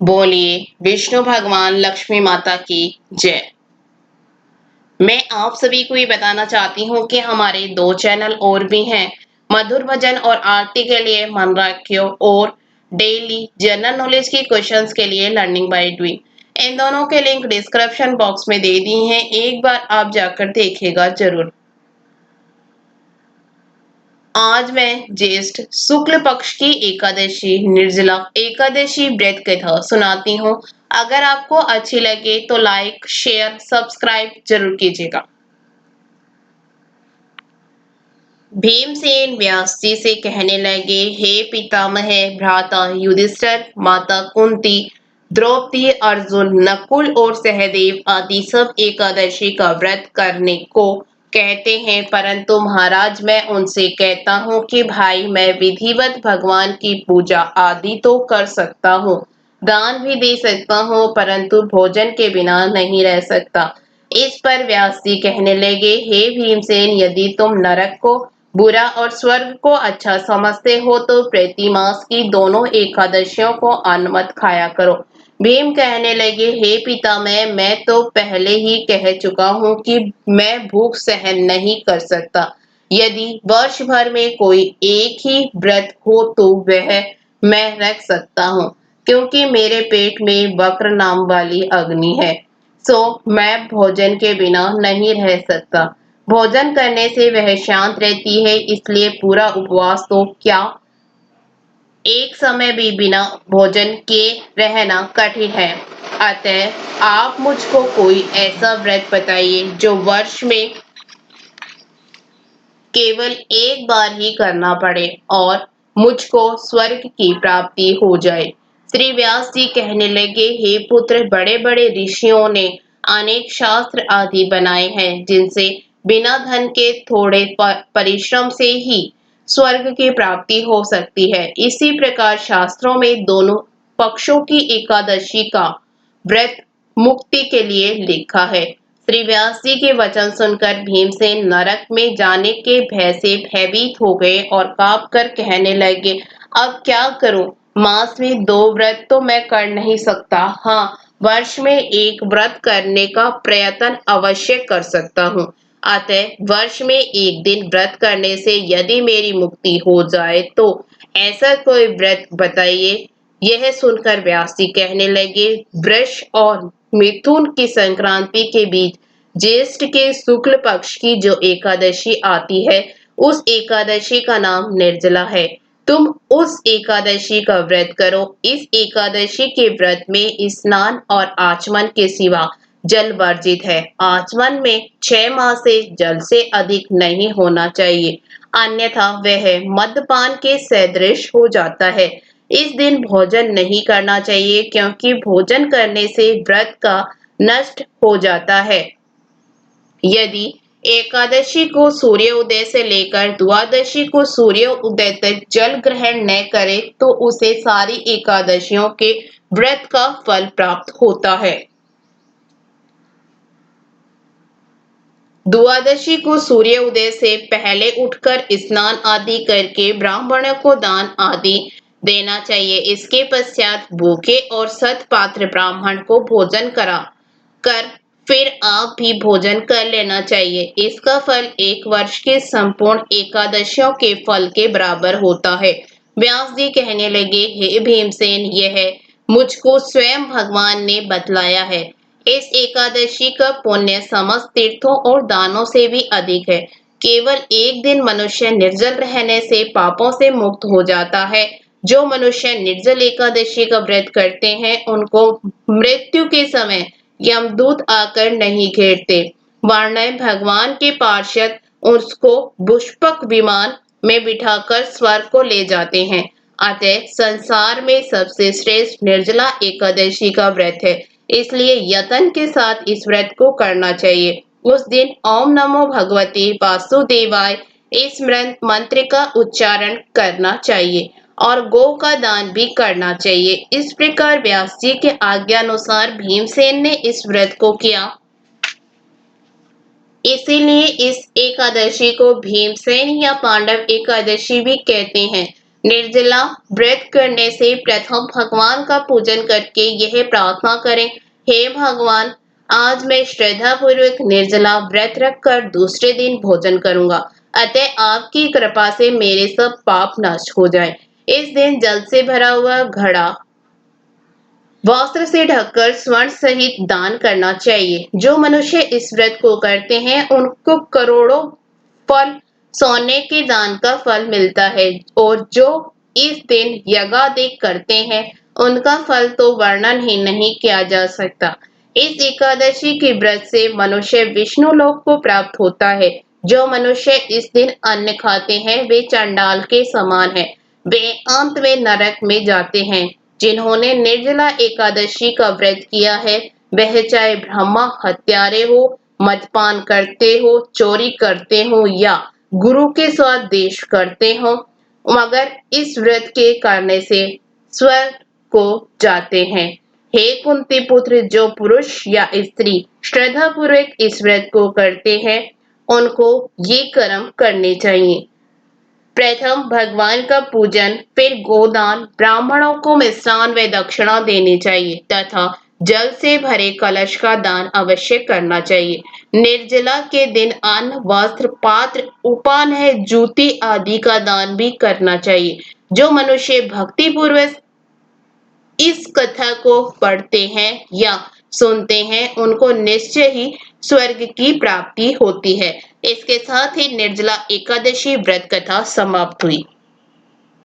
बोलिए विष्णु भगवान लक्ष्मी माता की जय। मैं आप सभी को ये बताना चाहती हूँ कि हमारे 2 चैनल और भी हैं। मधुर भजन और आरती के लिए मन रखियो और डेली जनरल नॉलेज की क्वेश्चंस के लिए लर्निंग बाय डूइंग। इन दोनों के लिंक डिस्क्रिप्शन बॉक्स में दे दी हैं, एक बार आप जाकर देखिएगा जरूर। आज मैं ज्येष्ठ शुक्ल पक्ष की एकादशी निर्जला एकादशी व्रत कथा सुनाती हूँ। अगर आपको अच्छी लगे तो लाइक शेयर सब्सक्राइब जरूर कीजिएगा। भीमसेन व्यास जी से कहने लगे, हे पितामह भ्राता युधिष्ठिर, माता कुंती, द्रौपदी, अर्जुन, नकुल और सहदेव आदि सब एकादशी का व्रत करने को कहते हैं, परंतु महाराज मैं उनसे कहता हूँ कि भाई मैं विधिवत भगवान की पूजा आदि तो कर सकता हूँ, दान भी दे सकता हूँ, परंतु भोजन के बिना नहीं रह सकता। इस पर व्यास जी कहने लगे, हे भीमसेन, यदि तुम नरक को बुरा और स्वर्ग को अच्छा समझते हो तो प्रति मास की दोनों एकादशियों को अन्न मत खाया करो। भीम कहने लगे, हे पितामह, मैं तो पहले ही कह चुका हूँ कि मैं भूख सहन नहीं कर सकता। यदि वर्ष भर में कोई एक ही व्रत हो तो वह मैं रख सकता हूँ, क्योंकि मेरे पेट में वक्र नाम वाली अग्नि है, सो मैं भोजन के बिना नहीं रह सकता। भोजन करने से वह शांत रहती है, इसलिए पूरा उपवास तो क्या, एक समय भी बिना भोजन के रहना कठिन है। अतः आप मुझको कोई ऐसा व्रत बताइए जो वर्ष में केवल एक बार ही करना पड़े और मुझको स्वर्ग की प्राप्ति हो जाए। श्री व्यास जी कहने लगे, हे पुत्र, बड़े बड़े ऋषियों ने अनेक शास्त्र आदि बनाए हैं, जिनसे बिना धन के थोड़े परिश्रम से ही स्वर्ग की प्राप्ति हो सकती है। इसी प्रकार शास्त्रों में दोनों पक्षों की एकादशी का व्रत मुक्ति के लिए लिखा है। श्री व्यास जी के वचन सुनकर भीमसेन नरक में जाने के भय से भयभीत हो गए और कांप कर कहने लगे, अब क्या करूं? मास में 2 व्रत तो मैं कर नहीं सकता, हाँ वर्ष में एक व्रत करने का प्रयत्न अवश्य कर सकता हूँ। अतः वर्ष में एक दिन व्रत करने से यदि मेरी मुक्ति हो जाए तो ऐसा कोई व्रत बताइए। यह सुनकर व्यास जी कहने लगे, वृष और मिथुन की संक्रांति के बीच ज्येष्ठ के शुक्ल पक्ष की जो एकादशी आती है, उस एकादशी का नाम निर्जला है। तुम उस एकादशी का व्रत करो। इस एकादशी के व्रत में स्नान और आचमन के सिवा जल वर्जित है। आचमन में 6 माह से जल से अधिक नहीं होना चाहिए, अन्यथा वह मद्यपान के सदृश हो जाता है। इस दिन भोजन नहीं करना चाहिए, क्योंकि भोजन करने से व्रत का नष्ट हो जाता है। यदि एकादशी को सूर्य उदय से लेकर द्वादशी को सूर्य उदय तक जल ग्रहण न करे तो उसे सारी एकादशियों के व्रत का फल प्राप्त होता है। द्वादशी को सूर्य उदय से पहले उठकर स्नान आदि करके ब्राह्मणों को दान आदि देना चाहिए। इसके पश्चात भूखे और सत्पात्र ब्राह्मण को भोजन करा कर फिर आप भी भोजन कर लेना चाहिए। इसका फल एक वर्ष के संपूर्ण एकादशियों के फल के बराबर होता है। व्यास जी कहने लगे, हे भीमसेन, यह मुझको स्वयं भगवान ने बतलाया है। इस एकादशी का पुण्य समस्त तीर्थों और दानों से भी अधिक है। केवल एक दिन मनुष्य निर्जल रहने से पापों से मुक्त हो जाता है। जो मनुष्य निर्जल एकादशी का व्रत करते हैं, उनको मृत्यु के समय यमदूत आकर नहीं घेरते, वरना भगवान के पार्षद उसको पुष्पक विमान में बिठाकर स्वर्ग को ले जाते हैं। अतः संसार में सबसे श्रेष्ठ निर्जला एकादशी का व्रत है, इसलिए यत्न के साथ इस व्रत को करना चाहिए। उस दिन ओम नमो भगवते वासुदेवाय इस मंत्र का उच्चारण करना चाहिए और गौ का दान भी करना चाहिए। इस प्रकार व्यास जी के आज्ञा अनुसार भीमसेन ने इस व्रत को किया। इसीलिए इस एकादशी को भीमसेन या पांडव एकादशी भी कहते हैं। निर्जला व्रत करने से प्रथम भगवान का पूजन करके यह प्रार्थना करें, हे भगवान, आज मैं श्रद्धा पूर्वक निर्जला व्रत रखकर दूसरे दिन भोजन करूंगा, अतः आपकी कृपा से मेरे सब पाप नष्ट हो जाएं। इस दिन जल से भरा हुआ घड़ा वस्त्र से ढककर स्वर्ण सहित दान करना चाहिए। जो मनुष्य इस व्रत को करते हैं उनको करोड़ों फल सोने के दान का फल मिलता है, और जो इस दिन यज्ञादिक करते हैं उनका फल तो वर्णन ही नहीं किया जा सकता। इस एकादशी के व्रत से मनुष्य विष्णु लोक को प्राप्त होता है। जो मनुष्य इस दिन अन्न खाते हैं वे चंडाल के समान हैं, वे अंत में नरक में जाते हैं। जिन्होंने निर्जला एकादशी का व्रत किया है वह चाहे ब्रह्मा हत्यारे हो, मद्यपान करते हो, चोरी करते हो या गुरु के साथ देश करते हो, मगर इस व्रत के करने से स्वर्ग को जाते हैं। हे कुंती पुत्र, जो पुरुष या स्त्री श्रद्धा पूर्वक इस व्रत को करते हैं उनको ये कर्म करने चाहिए। प्रथम भगवान का पूजन, फिर गोदान, ब्राह्मणों को मिष्ठान व दक्षिणा देनी चाहिए तथा जल से भरे कलश का दान अवश्य करना चाहिए। निर्जला के दिन अन्न, वस्त्र, पात्र, उपान है जूती आदि का दान भी करना चाहिए। जो मनुष्य भक्ति पूर्वक इस कथा को पढ़ते हैं या सुनते हैं उनको निश्चय ही स्वर्ग की प्राप्ति होती है। इसके साथ ही निर्जला एकादशी व्रत कथा समाप्त हुई।